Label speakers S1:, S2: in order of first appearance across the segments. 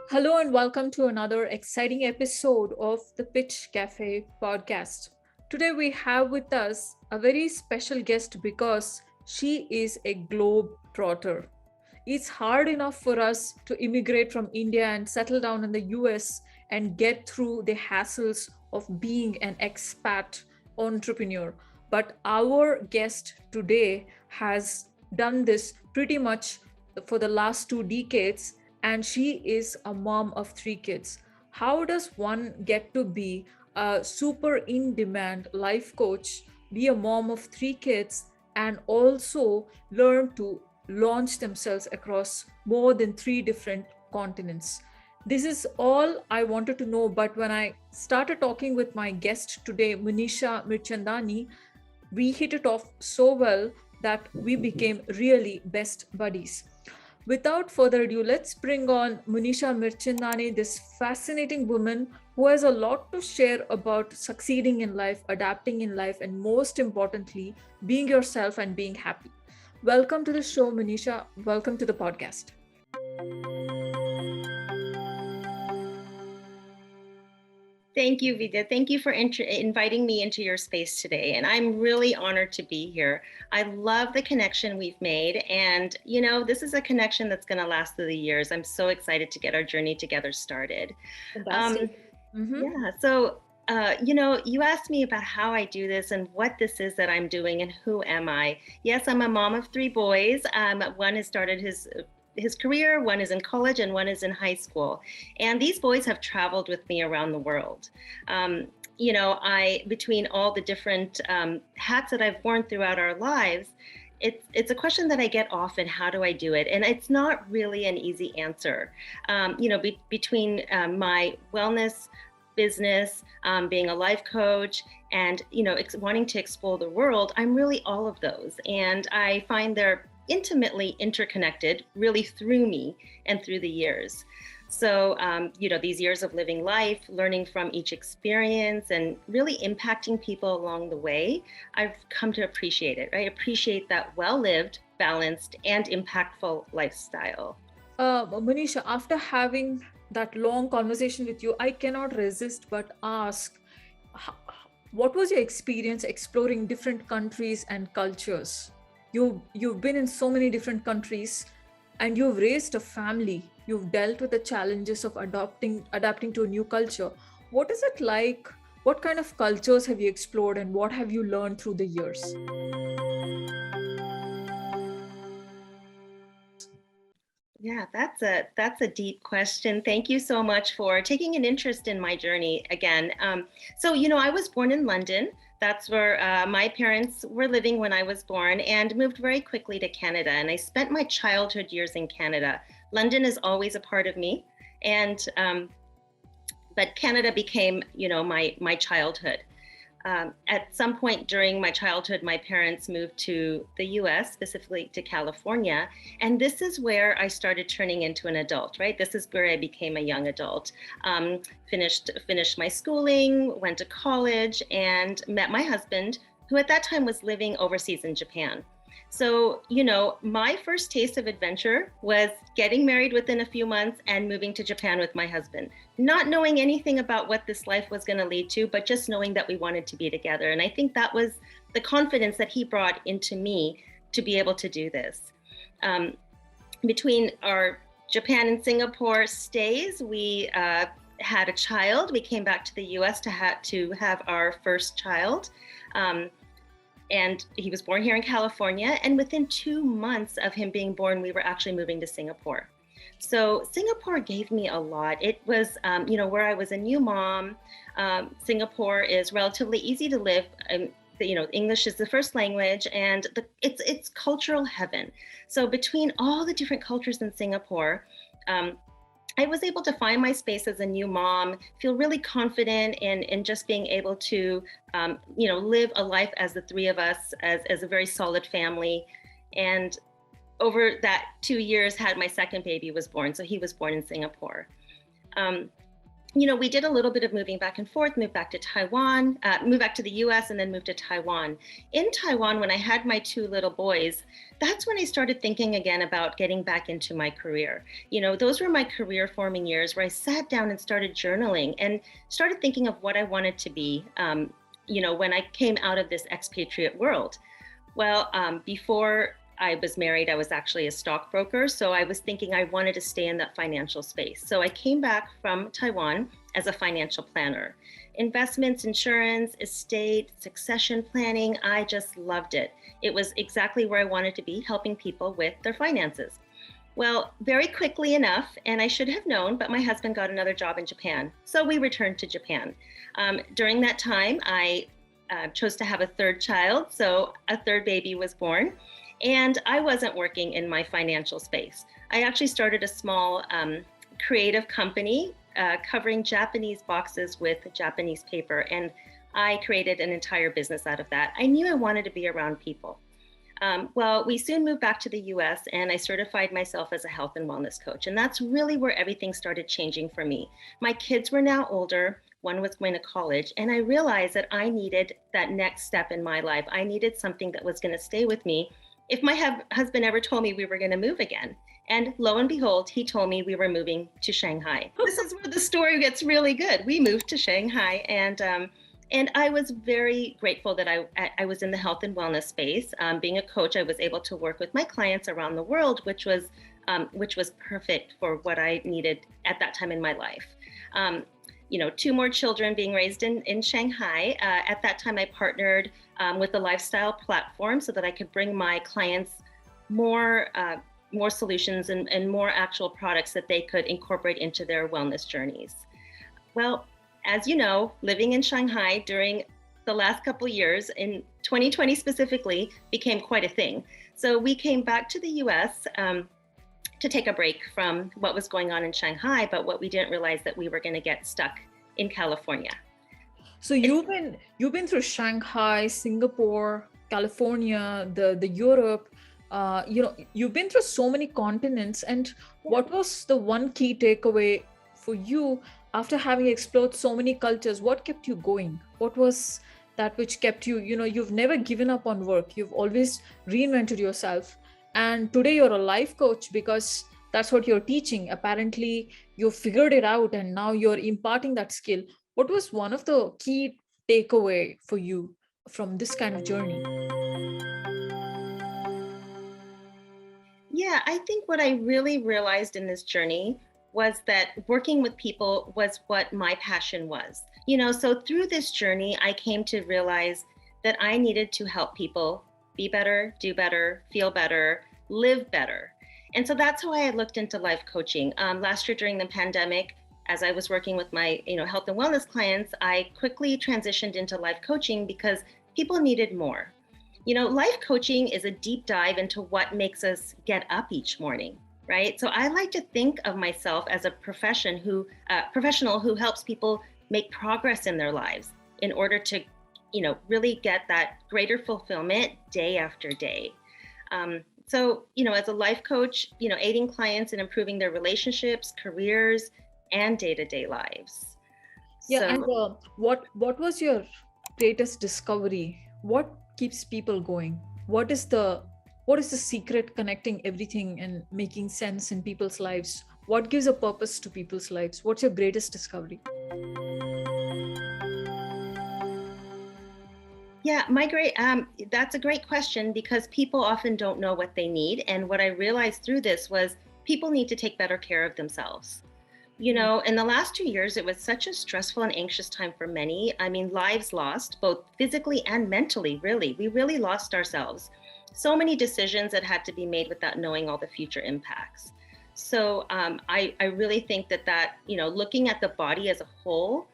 S1: Hello and welcome to another exciting episode of the Pitch Cafe podcast. Today we have with us a very special guest because she is a globe trotter. It's hard enough for us to immigrate from India and settle down in the US and get through the hassles of being an expat entrepreneur. But our guest today has done this pretty much for the last 2 decades, and she is a mom of 3 kids. How does one get to be a super in demand life coach, be a mom of 3 kids, and also learn to launch themselves across more than 3 different continents? This is all I wanted to know. But when I started talking with my guest today, Manisha Mirchandani, we hit it off so well that we became really best buddies. Without further ado, let's bring on Manisha Mirchandani, this fascinating woman who has a lot to share about succeeding in life, adapting in life, and most importantly, being yourself and being happy. Welcome to the show, Manisha. Welcome to the podcast.
S2: Thank you, Vida. Thank you for inviting me into your space today. And I'm really honored to be here. I love the connection we've made. And, this is a connection that's going to last through the years. I'm so excited to get our journey together started.
S1: Fantastic.
S2: Yeah. So, you asked me about how I do this and what this is that I'm doing and who am I. Yes, I'm a mom of 3 boys. One has started his career, one is in college, and one is in high school. And these boys have traveled with me around the world. Between all the different hats that I've worn throughout our lives, it's a question that I get often: how do I do it? And it's not really an easy answer. Between my wellness business, being a life coach, and wanting to explore the world, I'm really all of those. And I find they're intimately interconnected, really, through me and through the years. So, these years of living life, learning from each experience, and really impacting people along the way, I've come to appreciate it. I appreciate that well-lived, balanced, and impactful lifestyle.
S1: Manisha, after having that long conversation with you, I cannot resist but ask, h- what was your experience exploring different countries and cultures? You've been in so many different countries, and you've raised a family. You've dealt with the challenges of adapting to a new culture. What is it like? What kind of cultures have you explored, and what have you learned through the years?
S2: Yeah, that's a deep question. Thank you so much for taking an interest in my journey again. I was born in London. That's where my parents were living when I was born, and moved very quickly to Canada. And I spent my childhood years in Canada. London is always a part of me, and but Canada became, my childhood. At some point during my childhood, my parents moved to the US, specifically to California. And this is where I started turning into an adult, right? This is where I became a young adult. Finished my schooling, went to college, and met my husband, who at that time was living overseas in Japan. So, my first taste of adventure was getting married within a few months and moving to Japan with my husband, not knowing anything about what this life was going to lead to, but just knowing that we wanted to be together. And I think that was the confidence that he brought into me to be able to do this. Between our Japan and Singapore stays, we had a child. We came back to the US to have our first child. And he was born here in California. And within 2 months of him being born, we were actually moving to Singapore. So Singapore gave me a lot. It was, where I was a new mom. Singapore is relatively easy to live. English is the first language, and it's cultural heaven. So between all the different cultures in Singapore, I was able to find my space as a new mom, feel really confident in just being able to, live a life as the three of us, as a very solid family. And over that 2 years, had my second baby was born. So he was born in Singapore. we did a little bit of moving back and forth, moved back to Taiwan, moved back to the US, and then moved to Taiwan. In Taiwan, when I had my two little boys, that's when I started thinking again about getting back into my career. Those were my career forming years where I sat down and started journaling and started thinking of what I wanted to be, when I came out of this expatriate world. Well, before I was married, I was actually a stockbroker. So I was thinking I wanted to stay in that financial space. So I came back from Taiwan as a financial planner. Investments, insurance, estate, succession planning, I just loved it. It was exactly where I wanted to be, helping people with their finances. Well, very quickly enough, and I should have known, but my husband got another job in Japan. So we returned to Japan. During that time, I chose to have a third child. So a third baby was born. And I wasn't working in my financial space. I actually started a small creative company covering Japanese boxes with Japanese paper. And I created an entire business out of that. I knew I wanted to be around people. Well, we soon moved back to the US and I certified myself as a health and wellness coach. And that's really where everything started changing for me. My kids were now older. One was going to college. And I realized that I needed that next step in my life. I needed something that was going to stay with me if my husband ever told me we were going to move again. And lo and behold, he told me we were moving to Shanghai. This is where the story gets really good. We moved to Shanghai, and I was very grateful that I was in the health and wellness space. Being a coach, I was able to work with my clients around the world, which was perfect for what I needed at that time in my life. Two more children being raised in Shanghai. At that time, I partnered with a lifestyle platform so that I could bring my clients more solutions and more actual products that they could incorporate into their wellness journeys. Well, as you know, living in Shanghai during the last couple of years, in 2020 specifically, became quite a thing. So we came back to the US to take a break from what was going on in Shanghai, but what we didn't realize that we were going to get stuck in California.
S1: So you've been through Shanghai, Singapore, California, the Europe. You've been through so many continents. And what was the one key takeaway for you after having explored so many cultures? What kept you going? What was that which kept you? You've never given up on work. You've always reinvented yourself. And today you're a life coach because that's what you're teaching. Apparently, you figured it out and now you're imparting that skill. What was one of the key takeaway for you from this kind of journey?
S2: Yeah, I think what I really realized in this journey was that working with people was what my passion was. So through this journey, I came to realize that I needed to help people be better, do better, feel better, live better. And so that's how I looked into life coaching. Last year during the pandemic, as I was working with my health and wellness clients, I quickly transitioned into life coaching because people needed more. Life coaching is a deep dive into what makes us get up each morning, right? So I like to think of myself as a professional who helps people make progress in their lives in order to really get that greater fulfillment day after day. So, as a life coach, aiding clients in improving their relationships, careers, and day-to-day lives.
S1: Yeah, and what was your greatest discovery? What keeps people going? What is the secret connecting everything and making sense in people's lives? What gives a purpose to people's lives? What's your greatest discovery?
S2: Yeah, that's a great question because people often don't know what they need. And what I realized through this was people need to take better care of themselves. In the last 2 years, it was such a stressful and anxious time for many. I mean, lives lost, both physically and mentally, really. We really lost ourselves. So many decisions that had to be made without knowing all the future impacts. So I really think that looking at the body as a whole,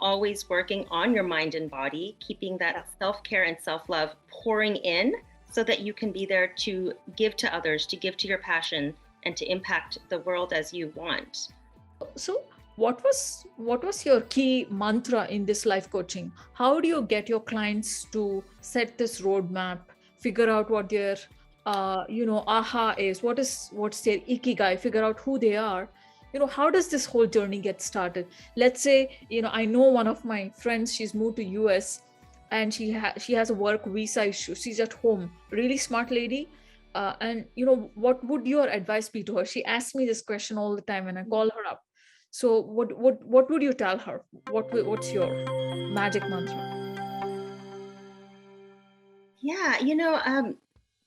S2: always working on your mind and body, keeping that self-care and self-love pouring in so that you can be there to give to others, to give to your passion, and to impact the world as you want.
S1: So what was your key mantra in this life coaching? How do you get your clients to set this roadmap, figure out what their aha is, what's their ikigai, figure out who they are, how does this whole journey get started? Let's say, I know one of my friends, she's moved to US, and she has a work visa issue. She's at home, really smart lady. And what would your advice be to her? She asks me this question all the time when I call her up. So what would you tell her? What's your magic mantra?
S2: Yeah,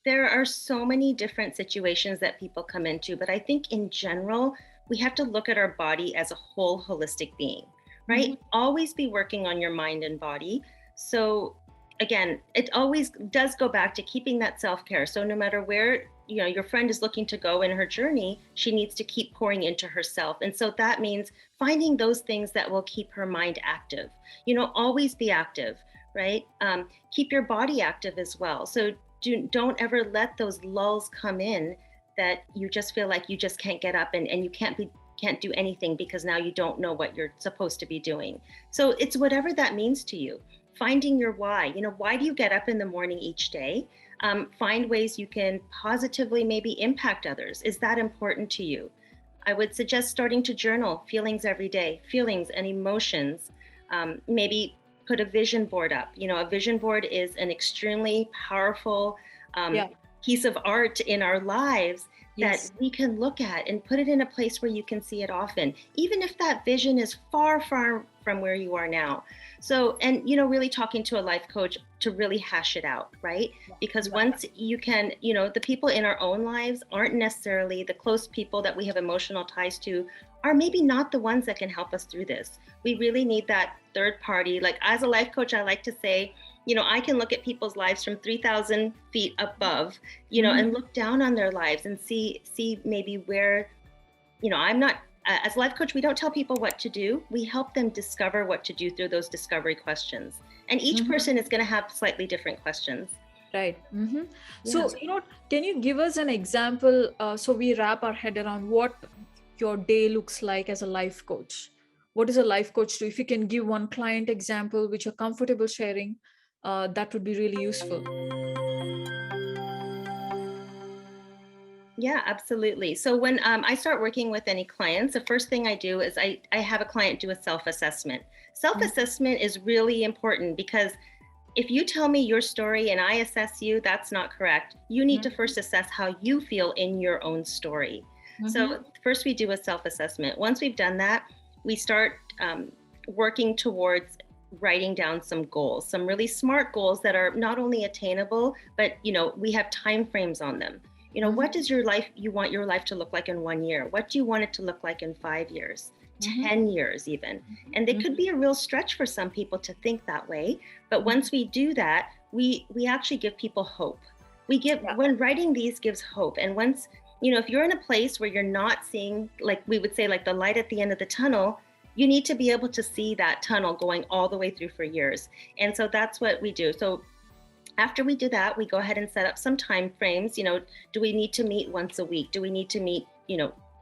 S2: there are so many different situations that people come into, but I think in general, we have to look at our body as a whole holistic being, right?
S1: Mhm.
S2: Always be working on your mind and body. So again, it always does go back to keeping that self-care. So no matter where, your friend is looking to go in her journey, she needs to keep pouring into herself. And so that means finding those things that will keep her mind active. Always be active, right? Keep your body active as well. So don't ever let those lulls come in that you just feel like you just can't get up and you can't do anything because now you don't know what you're supposed to be doing. So it's whatever that means to you. Finding your why. Why do you get up in the morning each day? Find ways you can positively maybe impact others. Is that important to you? I would suggest starting to journal feelings every day, feelings and emotions. Maybe put a vision board up. A vision board is an extremely powerful
S1: Yeah.
S2: piece of art in our lives that
S1: Yes.
S2: we can look at and put it in a place where you can see it often, even if that vision is far, far from where you are now. So, and, really talking to a life coach to really hash it out, right? Because
S1: Yeah.
S2: once you can, the people in our own lives aren't necessarily the close people that we have emotional ties to, are maybe not the ones that can help us through this. We really need that third party. Like as a life coach, I like to say, I can look at people's lives from 3,000 feet above,
S1: Mhm.
S2: and look down on their lives and see maybe where, I'm not, as a life coach, we don't tell people what to do. We help them discover what to do through those discovery questions. And each
S1: Mhm.
S2: person is going to have slightly different questions.
S1: Right.
S2: Yeah.
S1: So, can you give us an example, so we wrap our head around what your day looks like as a life coach? What does a life coach do? If you can give one client example which you're comfortable sharing, that would be really useful.
S2: Yeah, absolutely. So when I start working with any clients, the first thing I do is I have a client do a self-assessment.
S1: Mhm.
S2: Self-assessment is really important because if you tell me your story and I assess you, that's not correct. You need to first assess how you feel in your own story.
S1: Mhm.
S2: So, first we do a self assessment. Once we've done that, we start working towards writing down some goals, some really smart goals that are not only attainable, but we have time frames on them.
S1: Mhm.
S2: What does your life you want your life to look like in 1 year? What do you want it to look like in 5 years?
S1: Mhm.
S2: 10 years even. And it
S1: Mhm.
S2: could be a real stretch for some people to think that way, but
S1: Mhm.
S2: once we do that, we actually give people hope. We give
S1: Yeah.
S2: When writing these gives hope. And once, if you're in a place where you're not seeing, like we would say, like the light at the end of the tunnel, you need to be able to see that tunnel going all the way through for years. And so that's what we do. So after we do that, we go ahead and set up some time frames. Do we need to meet once a week? Do we need to meet,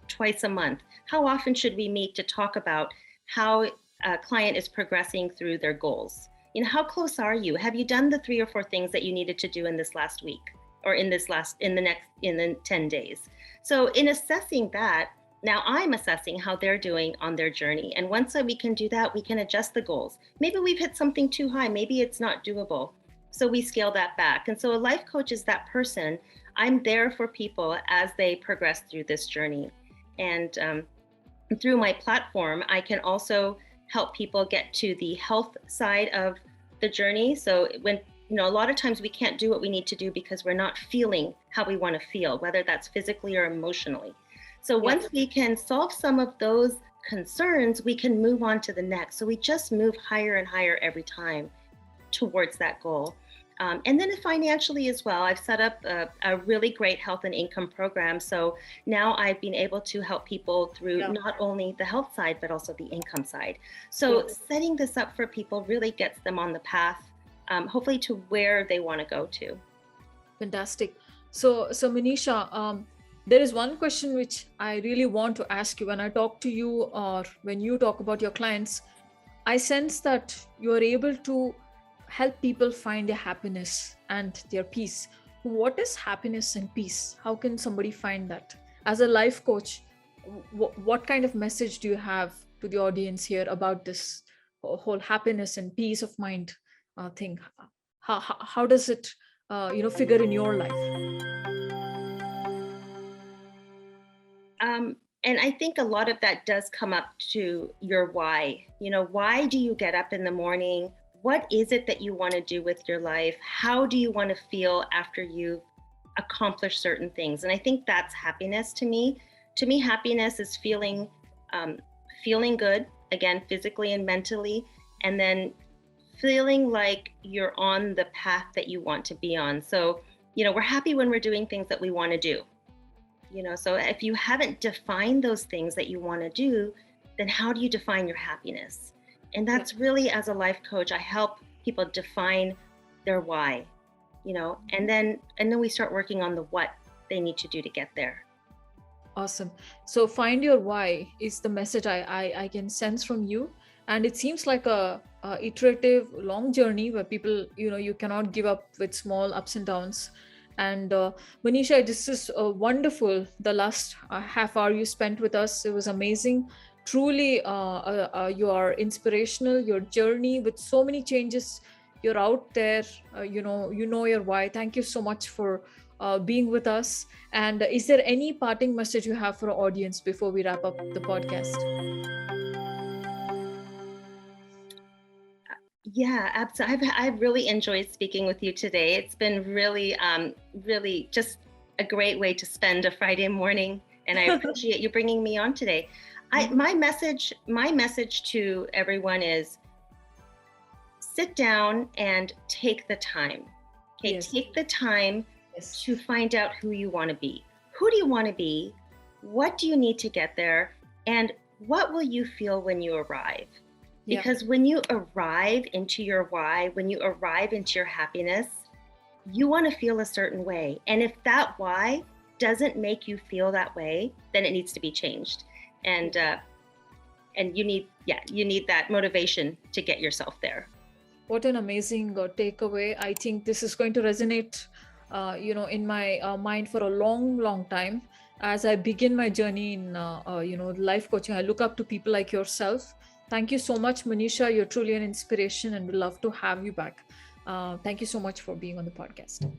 S2: twice a month? How often should we meet to talk about how a client is progressing through their goals? How close are you? Have you done the 3 or 4 things that you needed to do in this last week or in the 10 days? So in assessing that, now I'm assessing how they're doing on their journey. And once we can do that, we can adjust the goals. Maybe we've hit something too high. Maybe it's not doable. So we scale that back. And so a life coach is that person. I'm there for people as they progress through this journey. And through my platform, I can also help people get to the health side of the journey. So when a lot of times we can't do what we need to do because we're not feeling how we want to feel, whether that's physically or emotionally. So
S1: Yeah.
S2: once we can solve some of those concerns, we can move on to the next. So we just move higher and higher every time towards that goal. And then financially as well, I've set up a really great health and income program. So now I've been able to help people through
S1: Yeah.
S2: not only the health side, but also the income side.
S1: Yeah.
S2: So setting this up for people really gets them on the path, hopefully to where they want to go to.
S1: Fantastic. So Manisha, there is one question which I really want to ask you when I talk to you or when you talk about your clients. I sense that you are able to help people find their happiness and their peace. What is happiness and peace? How can somebody find that? As a life coach, what kind of message do you have to the audience here about this whole happiness and peace of mind thing? How does it figure in your life?
S2: And I think a lot of that does come up to your why. Why do you get up in the morning? What is it that you want to do with your life? How do you want to feel after you've accomplished certain things? And I think that's happiness to me. To me, happiness is feeling good, again, physically and mentally, and then feeling like you're on the path that you want to be on. So, we're happy when we're doing things that we want to do. So if you haven't defined those things that you want to do, then how do you define your happiness? And that's really, as a life coach, I help people define their why, and then we start working on the what they need to do to get there.
S1: Awesome. So find your why is the message I can sense from you. And it seems like a iterative, long journey where people, you cannot give up with small ups and downs. And Manisha, this is wonderful. The last half hour you spent with us, it was amazing. Truly, you are inspirational. Your journey with so many changes, you're out there. You know your why. Thank you so much for being with us. And is there any parting message you have for our audience before we wrap up the podcast?
S2: Yeah, absolutely. I've really enjoyed speaking with you today. It's been really, really just a great way to spend a Friday morning, and I appreciate you bringing me on today. My message to everyone is: sit down and take the time. Okay,
S1: Yes.
S2: take the time
S1: Yes.
S2: to find out who you want to be. Who do you want to be? What do you need to get there? And what will you feel when you arrive?
S1: Yeah.
S2: Because when you arrive into your why, when you arrive into your happiness, you want to feel a certain way. And if that why doesn't make you feel that way, then it needs to be changed. And you need that motivation to get yourself there.
S1: What an amazing takeaway. I think this is going to resonate, in my mind for a long, long time. As I begin my journey in, life coaching, I look up to people like yourself. Thank you so much, Manisha. You're truly an inspiration, and we love to have you back. Thank you so much for being on the podcast.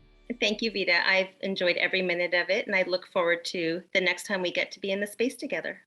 S2: Thank you, Vida. I've enjoyed every minute of it, and I look forward to the next time we get to be in the space together.